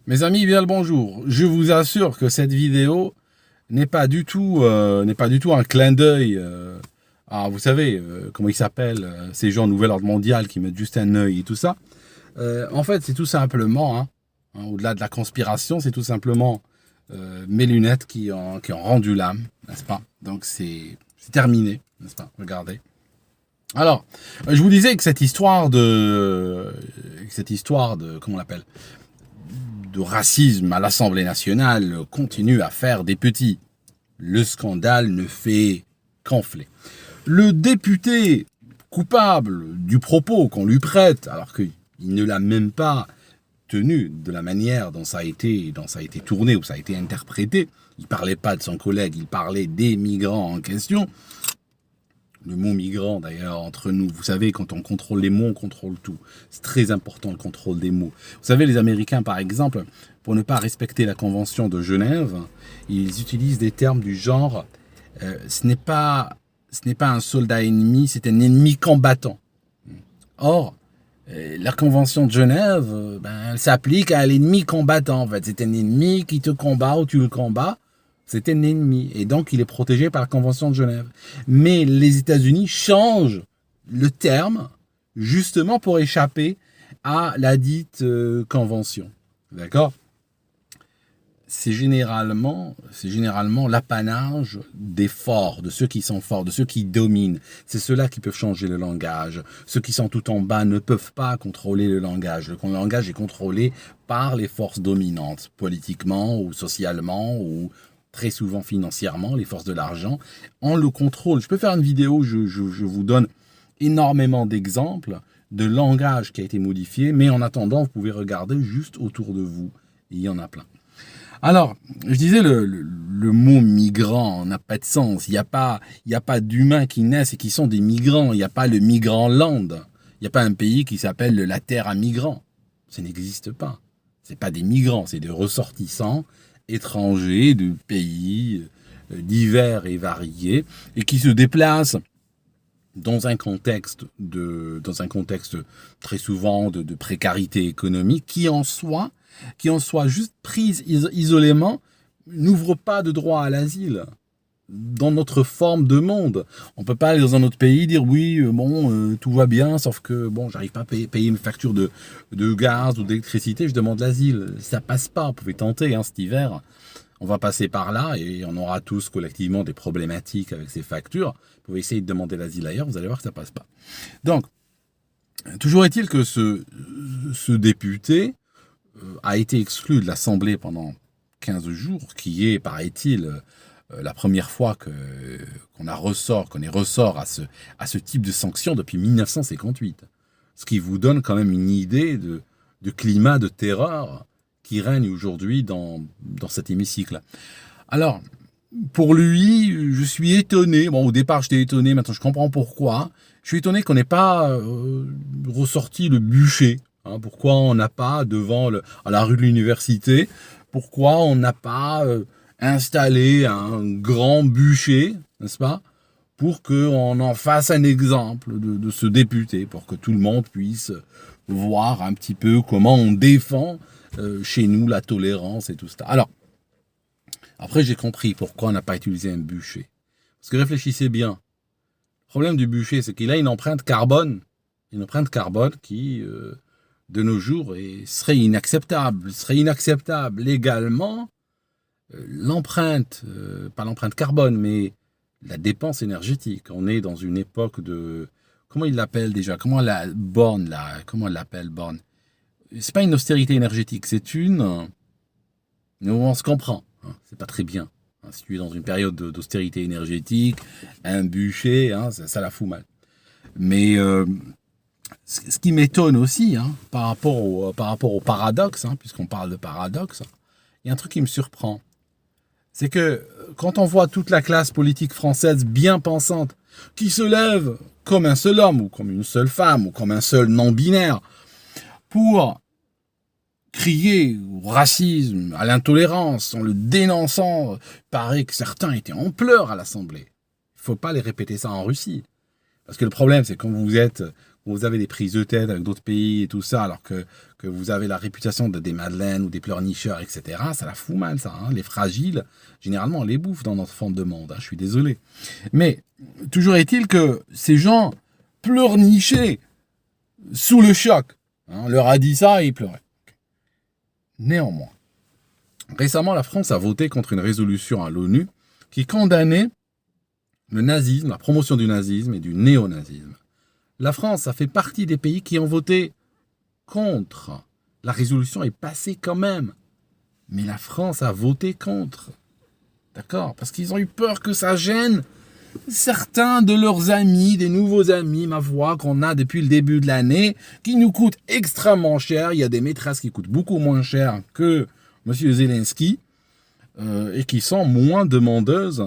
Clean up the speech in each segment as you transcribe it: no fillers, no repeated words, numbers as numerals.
Mes amis, bien le bonjour. Je vous assure que cette vidéo n'est pas du tout un clin d'œil. Vous savez, comment ils s'appellent, ces gens Nouvel Ordre Mondial qui mettent juste un œil et tout ça. En fait, c'est tout simplement, au-delà de la conspiration, c'est tout simplement mes lunettes qui ont rendu l'âme, n'est-ce pas? Donc c'est terminé, n'est-ce pas? Regardez. Alors, je vous disais que cette histoire de, comment on l'appelle, de racisme à l'Assemblée nationale continue à faire des petits. Le scandale ne fait qu'enfler. Le député coupable du propos qu'on lui prête, alors qu'il ne l'a même pas tenu de la manière dont ça a été tourné ou ça a été interprété, il ne parlait pas de son collègue, il parlait des migrants en question. Le mot migrant, d'ailleurs, entre nous, vous savez, quand on contrôle les mots, on contrôle tout. C'est très important, le contrôle des mots. Vous savez, les Américains, par exemple, pour ne pas respecter la Convention de Genève, ils utilisent des termes du genre ce n'est pas un soldat ennemi, c'est un ennemi combattant. Or, la Convention de Genève, elle s'applique à l'ennemi combattant. En fait, c'est un ennemi qui te combat ou tu le combats. C'est un ennemi. Et donc, il est protégé par la Convention de Genève. Mais les États-Unis changent le terme justement pour échapper à la dite convention. D'accord ? C'est généralement l'apanage des forts, de ceux qui sont forts, de ceux qui dominent. C'est ceux-là qui peuvent changer le langage. Ceux qui sont tout en bas ne peuvent pas contrôler le langage. Le langage est contrôlé par les forces dominantes, politiquement ou socialement ou très souvent financièrement, les forces de l'argent. On le contrôle. Je peux faire une vidéo où je vous donne énormément d'exemples de langage qui a été modifié, mais en attendant, vous pouvez regarder juste autour de vous. Il y en a plein. Alors, je disais, le mot migrant n'a pas de sens. Il n'y a pas d'humains qui naissent et qui sont des migrants. Il n'y a pas le migrant land. Il n'y a pas un pays qui s'appelle la terre à migrants. Ça n'existe pas. Ce n'est pas des migrants, c'est des ressortissants étrangers de pays divers et variés et qui se déplacent dans un contexte très souvent de précarité économique qui en soi juste prise isolément n'ouvre pas de droit à l'asile dans notre forme de monde. On ne peut pas aller dans un autre pays dire oui, tout va bien, sauf que j'arrive pas à payer mes factures de gaz ou d'électricité, je demande l'asile. Ça passe pas, vous pouvez tenter cet hiver. On va passer par là et on aura tous collectivement des problématiques avec ces factures. Vous pouvez essayer de demander l'asile ailleurs, vous allez voir que ça passe pas. Donc, toujours est-il que ce député a été exclu de l'Assemblée pendant 15 jours, qui est, paraît-il, la première fois qu'on est ressort à ce type de sanction depuis 1958. Ce qui vous donne quand même une idée de climat de terreur qui règne aujourd'hui dans cet hémicycle. Alors, pour lui, je suis étonné. Au départ, j'étais étonné, maintenant je comprends pourquoi. Je suis étonné qu'on n'ait pas ressorti le bûcher. Pourquoi on n'a pas, à la rue de l'université, pourquoi on n'a pas installé un grand bûcher, n'est-ce pas, pour qu'on en fasse un exemple de ce député, pour que tout le monde puisse voir un petit peu comment on défend chez nous la tolérance et tout ça. Alors, après j'ai compris pourquoi on n'a pas utilisé un bûcher. Parce que réfléchissez bien. Le problème du bûcher, c'est qu'il a une empreinte carbone qui, de nos jours, serait inacceptable. Serait inacceptable légalement pas l'empreinte carbone, mais la dépense énergétique. On est dans une époque de... Comment il l'appelle déjà? Comment on l'appelle, Borne? C'est pas une austérité énergétique, c'est une... On se comprend, c'est pas très bien. Si tu es dans une période d'austérité énergétique, un bûcher, ça la fout mal. Mais ce qui m'étonne aussi, par rapport au paradoxe, puisqu'on parle de paradoxe, il y a un truc qui me surprend. C'est que quand on voit toute la classe politique française bien pensante qui se lève comme un seul homme ou comme une seule femme ou comme un seul non-binaire pour crier au racisme, à l'intolérance, en le dénonçant, paraît que certains étaient en pleurs à l'Assemblée. Il ne faut pas les répéter ça en Russie. Parce que le problème, c'est quand vous avez des prises de tête avec d'autres pays et tout ça, alors que vous avez la réputation de des madeleines ou des pleurnicheurs, etc., ça la fout mal, ça. Hein. Les fragiles, généralement, on les bouffe dans notre forme de monde. Hein, je suis désolé. Mais toujours est-il que ces gens pleurnichaient sous le choc. Hein, on leur a dit ça et ils pleuraient. Néanmoins, récemment, la France a voté contre une résolution à l'ONU qui condamnait le nazisme, la promotion du nazisme et du néonazisme. La France, ça fait partie des pays qui ont voté contre. La résolution est passée quand même. Mais la France a voté contre. D'accord? Parce qu'ils ont eu peur que ça gêne certains de leurs amis, des nouveaux amis, ma foi, qu'on a depuis le début de l'année, qui nous coûtent extrêmement cher. Il y a des maîtresses qui coûtent beaucoup moins cher que M. Zelensky et qui sont moins demandeuses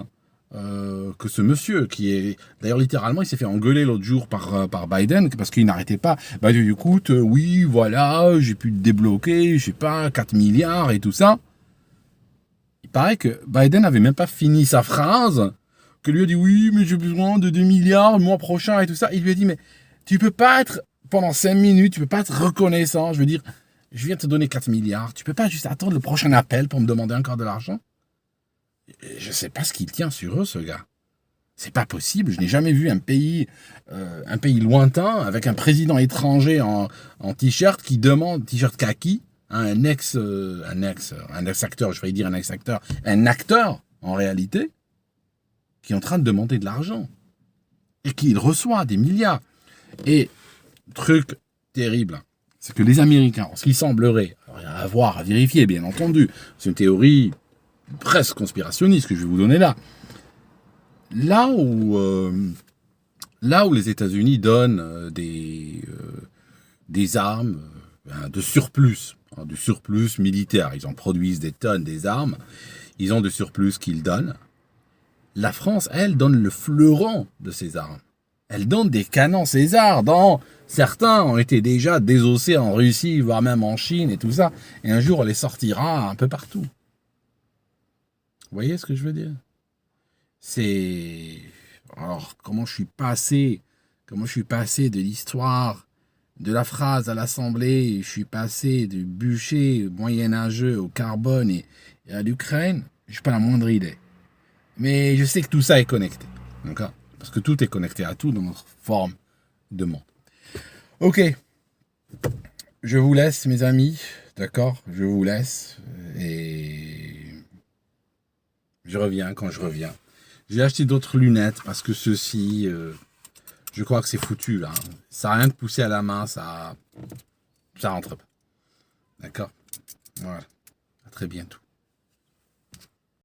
que ce monsieur qui est... D'ailleurs, littéralement, il s'est fait engueuler l'autre jour par Biden parce qu'il n'arrêtait pas. Bah, écoute, oui, voilà, j'ai pu te débloquer, je sais pas, 4 milliards et tout ça. Il paraît que Biden n'avait même pas fini sa phrase, que lui a dit, oui, mais j'ai besoin de 2 milliards le mois prochain et tout ça. Il lui a dit, mais tu peux pas être, pendant 5 minutes, tu peux pas être reconnaissant. Je veux dire, je viens de te donner 4 milliards. Tu peux pas juste attendre le prochain appel pour me demander encore de l'argent? Je sais pas ce qu'il tient sur eux, ce gars. C'est pas possible. Je n'ai jamais vu un pays lointain avec un président étranger en t-shirt qui demande, t-shirt kaki, un ex-acteur, je vais dire un ex-acteur, un acteur en réalité, qui est en train de demander de l'argent et qui reçoit des milliards. Et truc terrible, c'est que les Américains, ce qui semblerait, à voir, à vérifier, bien entendu, c'est une théorie presque conspirationniste que je vais vous donner là. Là où les États-Unis donnent des armes de surplus, du surplus militaire, ils en produisent des tonnes des armes, ils ont de surplus qu'ils donnent. La France, elle, donne le fleuron de ces armes. Elle donne des canons César, dont certains ont été déjà désossés en Russie, voire même en Chine et tout ça, et un jour, on les sortira un peu partout. Vous voyez ce que je veux dire? C'est... Alors, comment je suis passé de l'histoire, de la phrase à l'Assemblée, je suis passé du bûcher moyenâgeux au carbone et à l'Ukraine, je n'ai pas la moindre idée. Mais je sais que tout ça est connecté, d'accord? Parce que tout est connecté à tout dans notre forme de monde. Ok, je vous laisse, mes amis, d'accord? Je vous laisse et... je reviens quand je reviens. J'ai acheté d'autres lunettes parce que ceci, je crois que c'est foutu là. Ça n'a rien de poussé à la main, ça rentre pas. D'accord? Voilà. À très bientôt.